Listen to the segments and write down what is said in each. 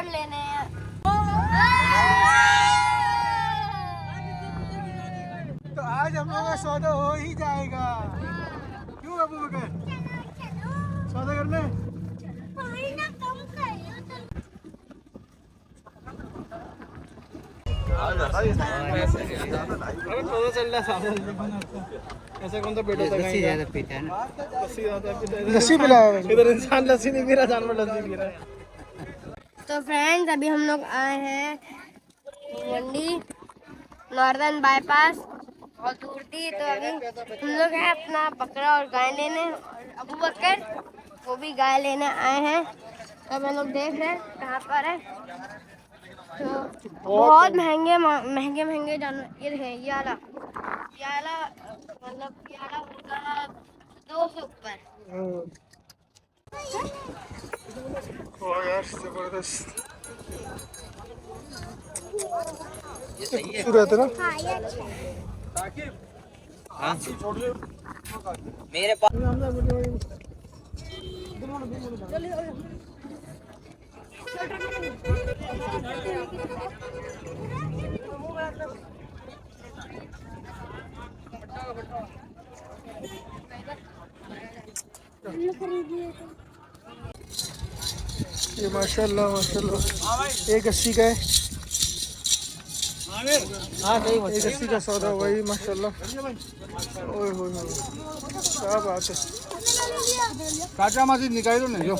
Popcorn लेने हैं। तो आज हम लोग का सौदा हो ही जाएगा। क्यों अबू बकर? सौदा करने ऐसा कौन सा बेटा था? लस्सी ज्यादा पीता है ना, लस्सी पिलाया। इधर इंसान लस्सी नहीं पी रहा, जानवर लस्सी पी रहा है। तो फ्रेंड्स अभी हम लोग आए हैं मंडी नॉर्दर्न बाईपास, बहुत दूर थी। तो अभी हम लोग हैं अपना बकरा और गाय लेने, और अबू बकर वो भी गाय लेने आए हैं। तो हम लोग देख रहे हैं कहाँ पर है। तो बहुत महंगे महंगे महंगे जानवर ये देखें। ये वाला मतलब ये वाला होगा 200 ऊपर। ओ यार जबरदस्त, खूबसूरत है ना। हाँ मेरे पास ये माशाल्लाह माशाल्लाह 180 का है। हाँ 180 का सौदा वही माशाल्लाह। ओए होए क्या बात है। काटा मस्जिद निकाल दो ना जो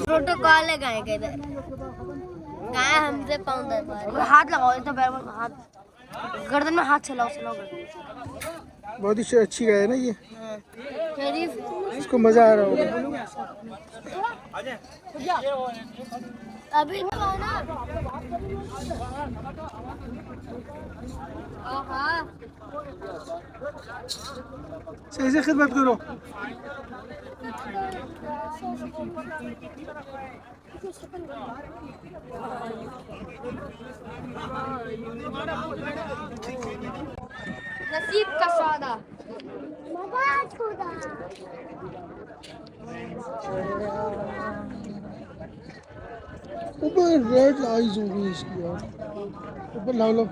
प्रोटोकॉल है गाय के इधर। गाय हमसे पाँव दे पा रही है। हाथ लगाओ तो हाथ गर्दन में हाथ चलाओ चलाओ। बहुत ही अच्छी गाय है ना ये, शरीफ इसको मजा आ रहा होगा। अभी तो ना सही से खिदमत करो। नसीब का सौदा। ऊपर रेड आइज हो गई इसकी यार, ऊपर लाओ लो।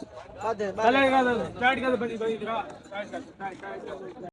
चलेगा